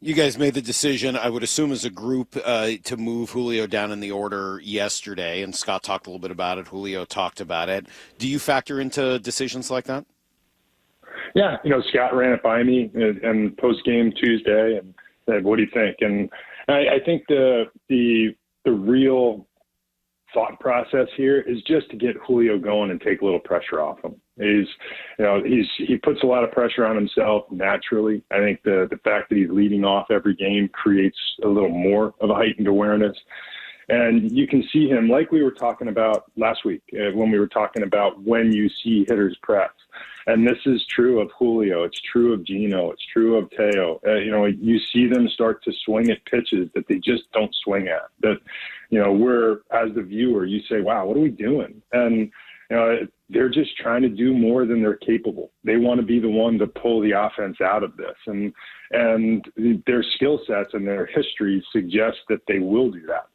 You guys made the decision, I would assume, as a group, to move Julio down in the order yesterday, and Scott talked a little bit about it. Julio talked about it. Do you factor into decisions like that? Yeah, Scott ran it by me and post game Tuesday and said, "What do you think?" And I think the real thought process here is just to get Julio going and take a little pressure off him. He puts a lot of pressure on himself naturally. I think the fact that he's leading off every game creates a little more of a heightened awareness. And you can see him, like we were talking about last week, when we were talking about when you see hitters press. And this is true of Julio. It's true of Gino. It's true of Teo. You see them start to swing at pitches that they just don't swing at. That, we're, as the viewer, you say, wow, what are we doing? And, they're just trying to do more than they're capable. They want to be the one to pull the offense out of this. And their skill sets and their history suggest that they will do that.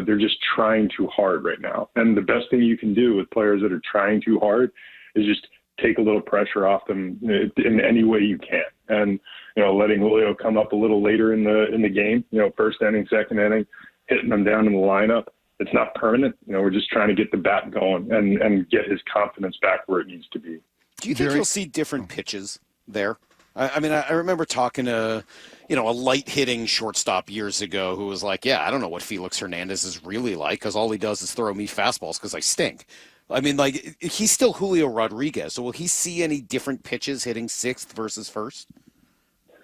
They're just trying too hard right now. And the best thing you can do with players that are trying too hard is just take a little pressure off them in any way you can. And, letting Julio come up a little later in the game, first inning, second inning, hitting them down in the lineup. It's not permanent. We're just trying to get the bat going and get his confidence back where it needs to be. Do you think you'll see different pitches there? I remember talking to, a light-hitting shortstop years ago who was like, yeah, I don't know what Felix Hernandez is really like because all he does is throw me fastballs because I stink. He's still Julio Rodriguez. So will he see any different pitches hitting sixth versus first?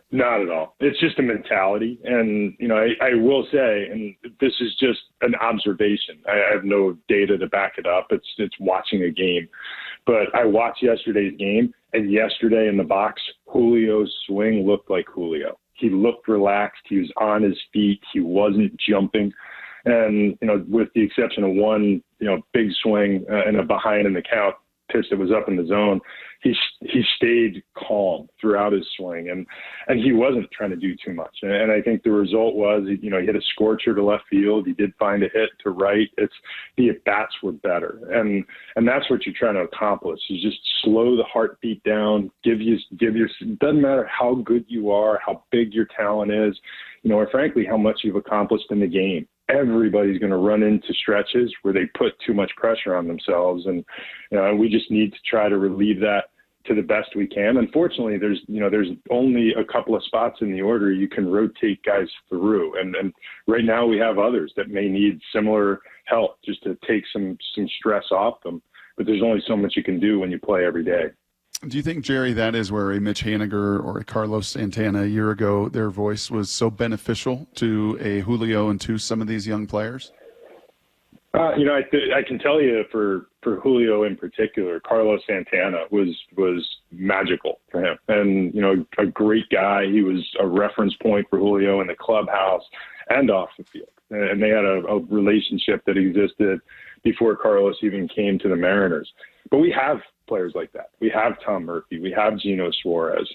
Not at all. It's just a mentality. And, I will say, and this is just an observation. I have no data to back it up. It's watching a game. But I watched yesterday's game, and yesterday in the box, Julio's swing looked like Julio. He looked relaxed. He was on his feet. He wasn't jumping. And, with the exception of one, big swing and a behind in the count pitch that was up in the zone, he stayed calm throughout his swing, and he wasn't trying to do too much. And I think the result was, he hit a scorcher to left field. He did find a hit to right. The at-bats were better. And that's what you're trying to accomplish, is just slow the heartbeat down, it doesn't matter how good you are, how big your talent is, or frankly, how much you've accomplished in the game. Everybody's going to run into stretches where they put too much pressure on themselves. And, we just need to try to relieve that to the best we can. Unfortunately, there's only a couple of spots in the order you can rotate guys through. And right now we have others that may need similar help just to take some stress off them. But there's only so much you can do when you play every day. Do you think, Jerry, that is where a Mitch Haniger or a Carlos Santana a year ago, their voice was so beneficial to a Julio and to some of these young players? I can tell you for Julio in particular, Carlos Santana was magical for him. And, a great guy. He was a reference point for Julio in the clubhouse and off the field. And they had a relationship that existed before Carlos even came to the Mariners. But we have players like that. We have Tom Murphy. We have Gino Suarez.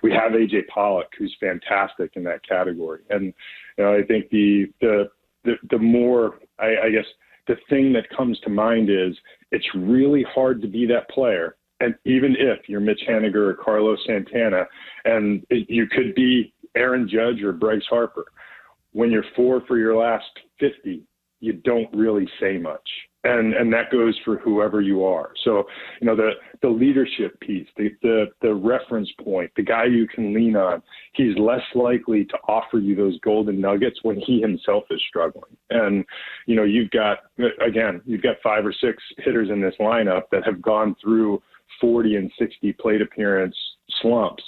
We have A.J. Pollock, who's fantastic in that category. And I think the more, I guess, the thing that comes to mind is it's really hard to be that player. And even if you're Mitch Haniger or Carlos Santana, and you could be Aaron Judge or Bryce Harper, when you're 4 for your last 50, you don't really say much. And that goes for whoever you are. So, the leadership piece, the reference point, the guy you can lean on, he's less likely to offer you those golden nuggets when he himself is struggling. And, you've got 5 or 6 hitters in this lineup that have gone through 40 and 60 plate appearance slumps.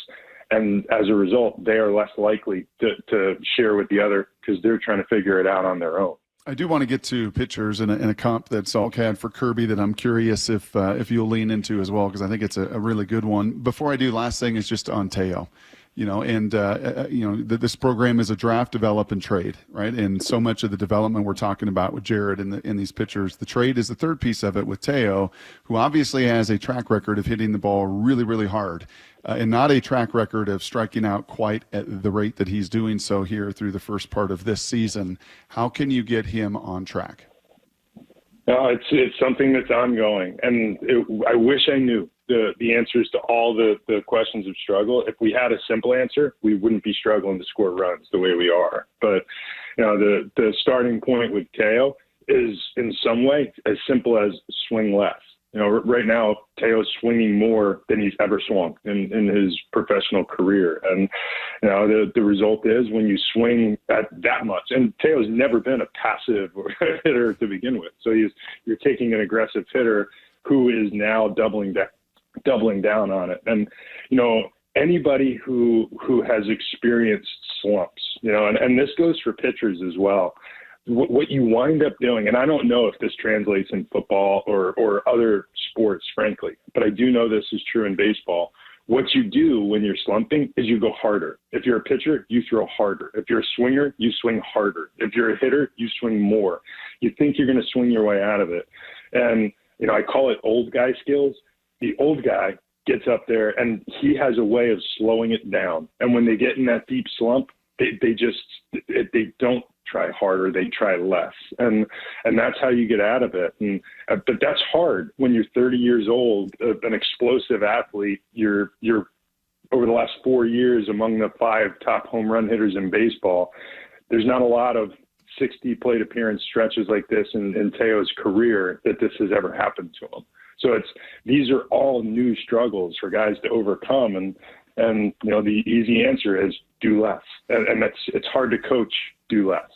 And as a result, they are less likely to share with the other because they're trying to figure it out on their own. I do want to get to pitchers and a comp that Salk had for Kirby that I'm curious if you'll lean into as well, because I think it's a really good one. Before I do, last thing is just on Teo. This program is a draft, develop, and trade, right? And so much of the development we're talking about with Jared in these pitchers, the trade is the third piece of it with Teo, who obviously has a track record of hitting the ball really, really hard. And not a track record of striking out quite at the rate that he's doing so here through the first part of this season. How can you get him on track? No, it's something that's ongoing, and I wish I knew. the answers to all the questions of struggle. If we had a simple answer, we wouldn't be struggling to score runs the way we are. But the starting point with Teo is in some way as simple as swing less. Right now, Teo's swinging more than he's ever swung in his professional career. And, the result is when you swing at that much, and Teo's never been a passive hitter to begin with. So you're taking an aggressive hitter who is now doubling down on it. And, anybody who has experienced slumps, and this goes for pitchers as well. What you wind up doing, and I don't know if this translates in football or other sports, frankly, but I do know this is true in baseball. What you do when you're slumping is you go harder. If you're a pitcher, you throw harder. If you're a swinger, you swing harder. If you're a hitter, you swing more. You think you're going to swing your way out of it. And, I call it old guy skills. The old guy gets up there and he has a way of slowing it down. And when they get in that deep slump, they don't try harder, they try less. And that's how you get out of it. But that's hard when you're 30 years old, an explosive athlete. You're over the last 4 years among the 5 top home run hitters in baseball. There's not a lot of 60 plate appearance stretches like this in Teo's career that this has ever happened to him. So these are all new struggles for guys to overcome. And the easy answer is do less. And it's hard to coach do less.